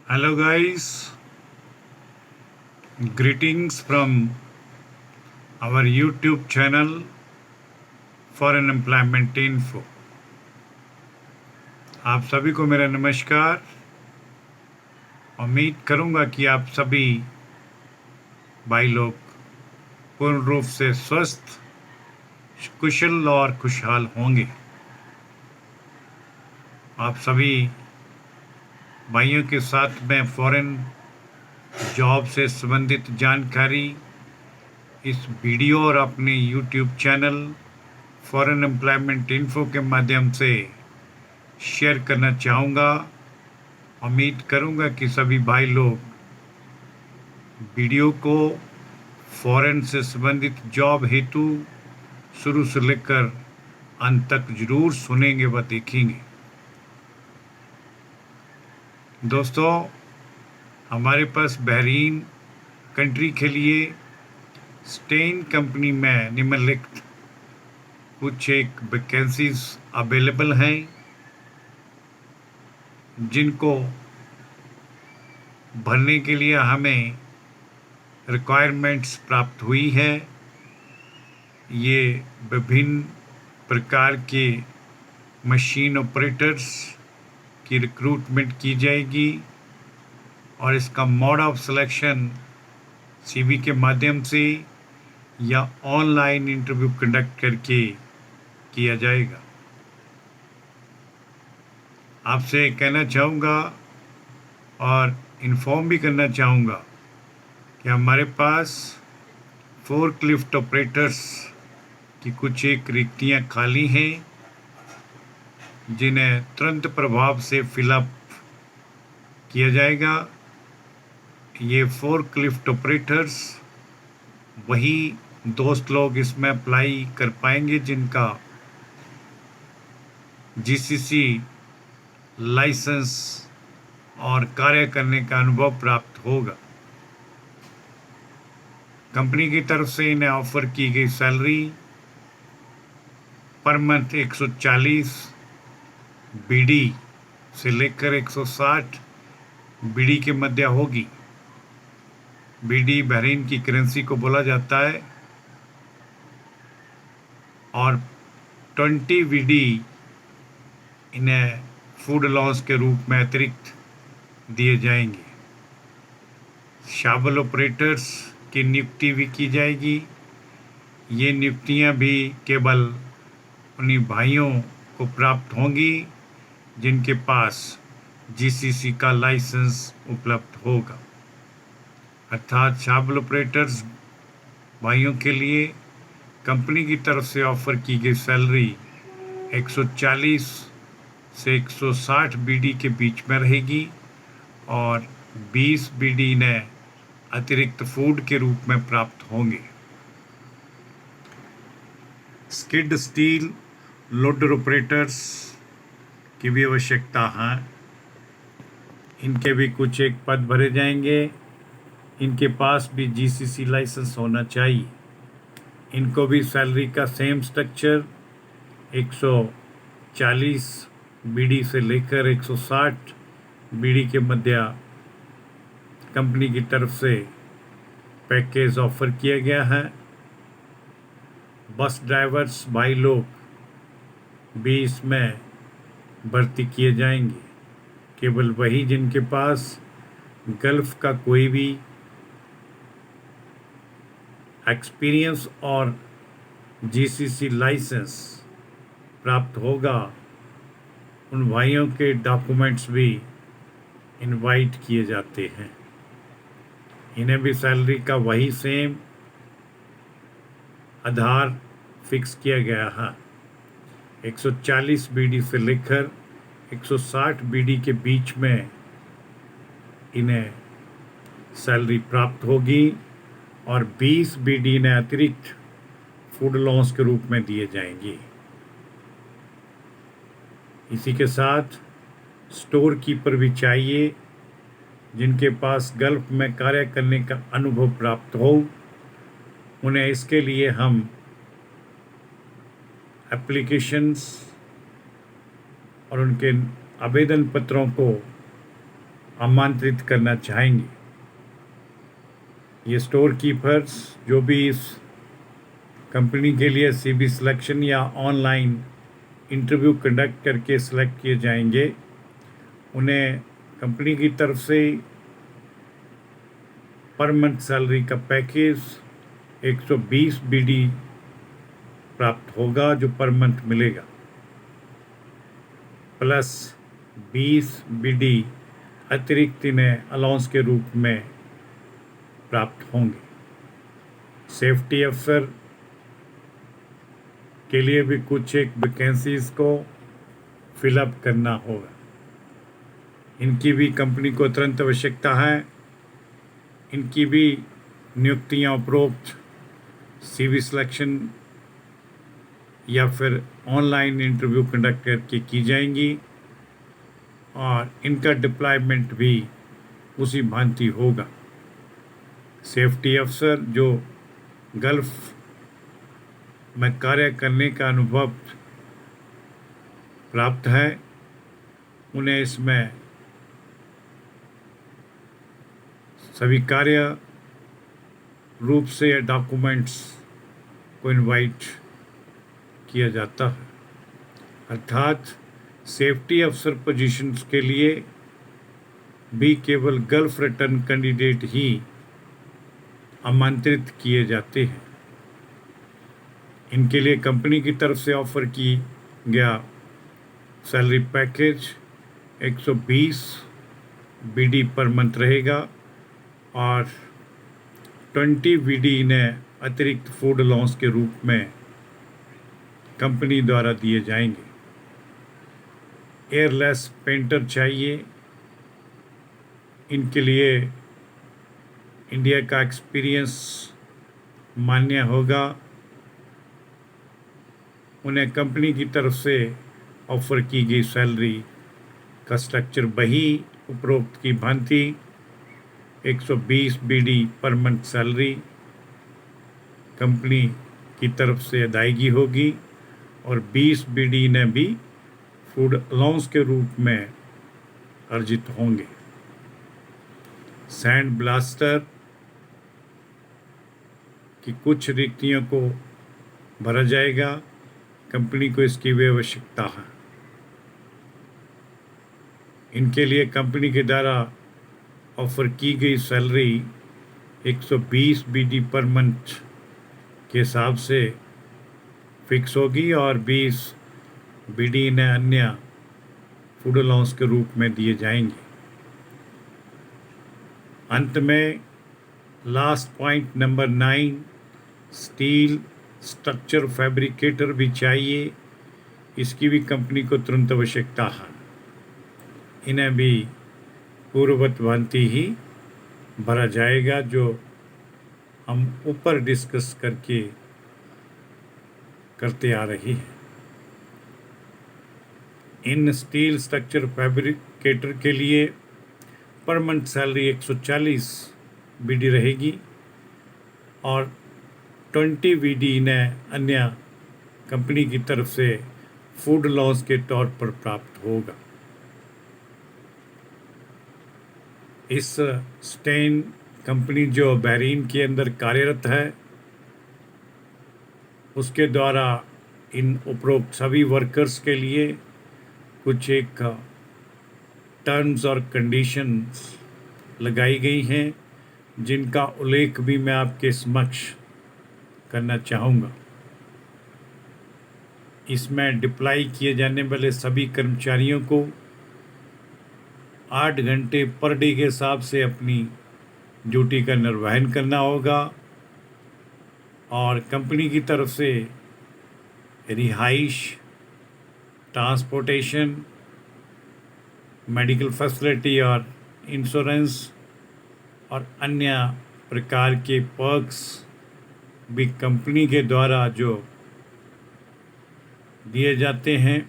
Hello, guys. Greetings from our YouTube channel Foreign Employment Info. आप सभी को मेरा नमस्कार। उम्मीद करूंगा कि आप सभी भाई लोग पूर्ण रूप से स्वस्थ, कुशल और खुशहाल होंगे। आप सभी भाइयों के साथ में फॉरेन जॉब से संबंधित जानकारी इस वीडियो और अपने YouTube channel foreign employment info के माध्यम से शेयर करना चाहूँगा। उम्मीद करूँगा कि सभी भाई लोग वीडियो को फॉरेन से संबंधित जॉब हेतु शुरू से लेकर अंत तक जरूर सुनेंगे व देखेंगे। दोस्तों, हमारे पास बहरीन कंट्री के लिए स्टेन कंपनी में निम्नलिखित कुछ एक वैकेंसीज अवेलेबल हैं, जिनको भरने के लिए हमें रिक्वायरमेंट्स प्राप्त हुई है। ये विभिन्न प्रकार के मशीन ऑपरेटर्स की रिक्रूटमेंट की जाएगी और इसका मोड ऑफ सिलेक्शन सीवी के माध्यम से या ऑनलाइन इंटरव्यू कंडक्ट करके किया जाएगा। आपसे कहना चाहूँगा और इन्फॉर्म भी करना चाहूँगा कि हमारे पास फोर्कलिफ्ट ऑपरेटर्स की कुछ एक रिक्तियाँ खाली हैं, जिन्हें तुरंत प्रभाव से फिलअप किया जाएगा। ये फोर्कलिफ्ट ऑपरेटर्स वही दोस्त लोग इसमें अप्लाई कर पाएंगे जिनका जीसीसी लाइसेंस और कार्य करने का अनुभव प्राप्त होगा। कंपनी की तरफ से इन्हें ऑफर की गई सैलरी पर मंथ 140 बीडी से लेकर 160 बीडी के मध्य होगी। बीडी बहरीन की करेंसी को बोला जाता है और 20 बीडी इन्हें फूड अलाउंस के रूप में अतिरिक्त दिए जाएंगे। शावल ऑपरेटर्स की नियुक्ति भी की जाएगी। ये नियुक्तियां भी केवल उन्हीं भाइयों को प्राप्त होंगी जिनके पास जीसीसी का लाइसेंस उपलब्ध होगा। अर्थात शावल ऑपरेटर्स भाइयों के लिए कंपनी की तरफ से ऑफर की गई सैलरी 140 से 160 बीडी के बीच में रहेगी और 20 बीडी ने अतिरिक्त फूड के रूप में प्राप्त होंगे। स्किड स्टील लोडर ऑपरेटर्स की भी आवश्यकता है। इनके भी कुछ एक पद भरे जाएंगे। इनके पास भी जीसीसी लाइसेंस होना चाहिए। इनको भी सैलरी का सेम स्ट्रक्चर 140 बीडी से लेकर 160 बीडी के मध्य कंपनी की तरफ से पैकेज ऑफर किया गया है। बस ड्राइवर्स भाई लोग भी इसमें भर्ती किए जाएंगे। केवल वही जिनके पास गल्फ का कोई भी एक्सपीरियंस और जीसीसी लाइसेंस प्राप्त होगा, उन भाइयों के डॉक्यूमेंट्स भी इनवाइट किए जाते हैं। इन्हें भी सैलरी का वही सेम आधार फिक्स किया गया है। 140 बीडी से लेकर 160 बीडी के बीच में इन्हें सैलरी प्राप्त होगी और 20 बीडी ने अतिरिक्त फूड अलाउंस के रूप में दिए जाएंगे। इसी के साथ स्टोर कीपर भी चाहिए जिनके पास गल्फ में कार्य करने का अनुभव प्राप्त हो। उन्हें इसके लिए हम एप्लीकेशंस और उनके आवेदन पत्रों को आमंत्रित करना चाहेंगे। ये स्टोर कीपर्स जो भी इस कंपनी के लिए सीबी सिलेक्शन या ऑनलाइन इंटरव्यू कंडक्ट करके सिलेक्ट किए जाएंगे, उन्हें कंपनी की तरफ से पर मंथ सैलरी का पैकेज 120 बीडी प्राप्त होगा जो पर मंथ मिलेगा, प्लस 20 बीडी अतिरिक्त इन्हें अलाउंस के रूप में प्राप्त होंगे। सेफ्टी अफसर के लिए भी कुछ एक वैकेंसीज को फिलअप करना होगा। इनकी भी कंपनी को तुरंत आवश्यकता है। इनकी भी नियुक्तियां उपरोक्त सीवी सिलेक्शन या फिर ऑनलाइन इंटरव्यू कंडक्ट करके की जाएंगी और इनका डिप्लॉयमेंट भी उसी भांति होगा। सेफ्टी अफसर जो गल्फ में कार्य करने का अनुभव प्राप्त है, उन्हें इसमें स्वीकार्य रूप से डॉक्यूमेंट्स को इनवाइट किया जाता है। अर्थात सेफ्टी अफसर पोजीशंस के लिए भी केवल गल्फ रिटर्न कैंडिडेट ही आमंत्रित किए जाते हैं। इनके लिए कंपनी की तरफ से ऑफर की गया salary package 120 BD per month रहेगा और 20 बीडी इन्हें अतिरिक्त फूड अलाउंस के रूप में कंपनी द्वारा दिए जाएंगे। एयरलेस पेंटर चाहिए, इनके लिए इंडिया का एक्सपीरियंस मान्य होगा। उन्हें कंपनी की तरफ से ऑफर की गई सैलरी का स्ट्रक्चर वही उपरोक्त की भांति 120 BD per month salary company की तरफ से अदायगी होगी और 20 बीडी ने भी फूड अलाउंस के रूप में अर्जित होंगे। सैंड ब्लास्टर की कुछ रिक्तियों को भरा जाएगा, कंपनी को इसकी भी आवश्यकता है। इनके लिए कंपनी के द्वारा ऑफर की गई सैलरी 120 बीडी पर मंथ के हिसाब से फिक्स होगी और 20 बीडी ने अन्य फूड अलाउंस के रूप में दिए जाएंगे। अंत में last point number 9, steel structure fabricator भी चाहिए। इसकी भी कंपनी को तुरंत आवश्यकता है। इन्हें भी पूर्ववत भांति ही भरा जाएगा जो हम ऊपर डिस्कस करते आ रही है। इन स्टील स्ट्रक्चर फैब्रिकेटर के लिए पर मंथ सैलरी 140 बीडी रहेगी और 20 बीडी ने अन्य कंपनी की तरफ से फूड अलाउंस के तौर पर प्राप्त होगा। इस स्टेन कंपनी जो बहरीन के अंदर कार्यरत है, उसके द्वारा इन उपरोक्त सभी वर्कर्स के लिए कुछ एक टर्म्स और कंडीशंस लगाई गई हैं जिनका उल्लेख भी मैं आपके समक्ष करना चाहूँगा। इसमें डिप्लॉय किए जाने वाले सभी कर्मचारियों को 8 घंटे पर डे के हिसाब से अपनी ड्यूटी का निर्वहन करना होगा और कंपनी की तरफ से रिहाइश, ट्रांसपोर्टेशन, मेडिकल फैसिलिटी और इंश्योरेंस और अन्य प्रकार के पर्क्स भी कंपनी के द्वारा जो दिए जाते हैं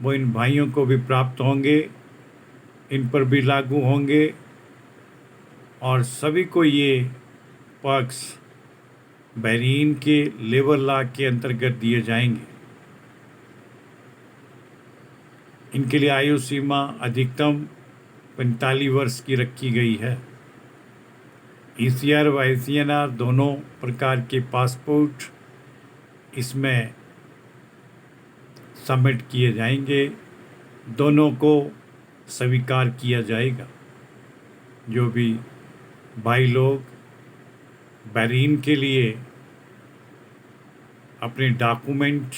वो इन भाइयों को भी प्राप्त होंगे, इन पर भी लागू होंगे और सभी को ये पर्क्स बहरीन के लेबर लॉ के अंतर्गत दिए जाएंगे। इनके लिए आयु सीमा अधिकतम 45 वर्ष की रखी गई है। ECR व ICNR दोनों प्रकार के पासपोर्ट इसमें सबमिट किए जाएंगे, दोनों को स्वीकार किया जाएगा। जो भी भाई लोग बहरीन के लिए अपने डॉक्यूमेंट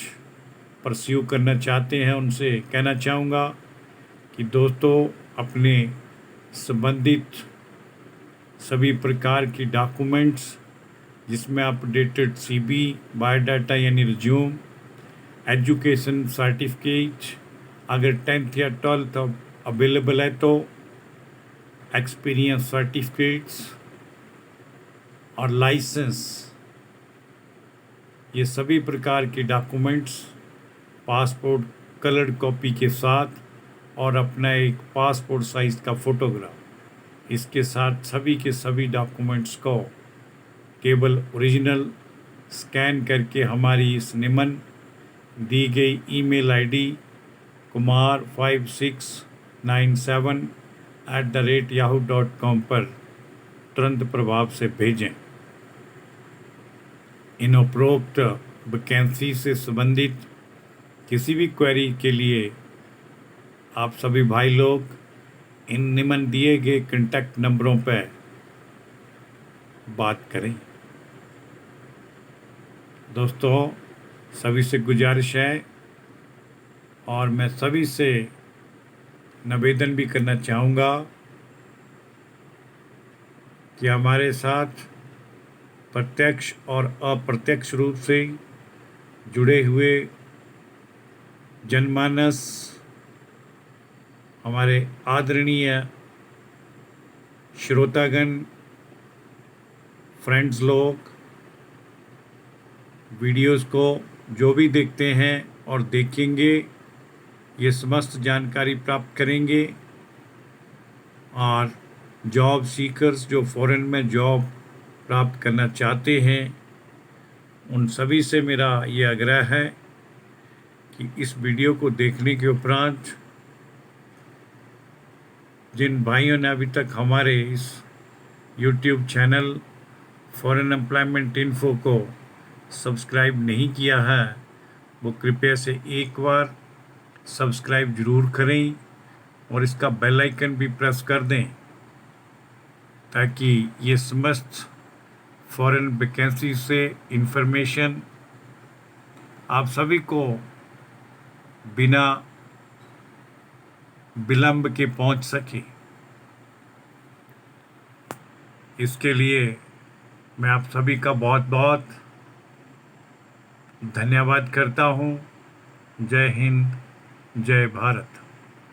परस्यू करना चाहते हैं, उनसे कहना चाहूँगा कि दोस्तों अपने संबंधित सभी प्रकार की डॉक्यूमेंट्स जिसमें अपडेटेड CV, बायोडाटा यानी रिज्यूम, एजुकेशन सर्टिफिकेट, अगर 10th या 12th अवेलेबल है तो एक्सपीरियंस सर्टिफिकेट्स और लाइसेंस, ये सभी प्रकार के डॉक्यूमेंट्स पासपोर्ट कलर्ड कॉपी के साथ और अपना एक पासपोर्ट साइज़ का फ़ोटोग्राफ, इसके साथ सभी के सभी डॉक्यूमेंट्स को केवल ओरिजिनल स्कैन करके हमारी इस निम्न दी गई ईमेल ID kumar5697@yahoo.com पर तुरंत प्रभाव से भेजें। इन उपरोक्त वैकेंसी से संबंधित किसी भी क्वेरी के लिए आप सभी भाई लोग इन निम्न दिए गए कॉन्टैक्ट नंबरों पर बात करें। दोस्तों सभी से गुजारिश है और मैं सभी से निवेदन भी करना चाहूँगा कि हमारे साथ प्रत्यक्ष और अप्रत्यक्ष रूप से जुड़े हुए जनमानस, हमारे आदरणीय श्रोतागण, फ्रेंड्स लोग वीडियोस को जो भी देखते हैं और देखेंगे, ये समस्त जानकारी प्राप्त करेंगे। और जॉब सीकर्स जो फॉरेन में जॉब प्राप्त करना चाहते हैं, उन सभी से मेरा ये आग्रह है कि इस वीडियो को देखने के उपरांत जिन भाइयों ने अभी तक हमारे इस YouTube channel foreign employment info को सब्सक्राइब नहीं किया है, वो कृपया से एक बार सब्सक्राइब ज़रूर करें और इसका बेल आइकन भी प्रेस कर दें ताकि ये समस्त फॉरेन वैकेंसी से इंफॉर्मेशन आप सभी को बिना विलंब के पहुंच सके। इसके लिए मैं आप सभी का बहुत बहुत धन्यवाद करता हूं। जय हिंद, जय भारत।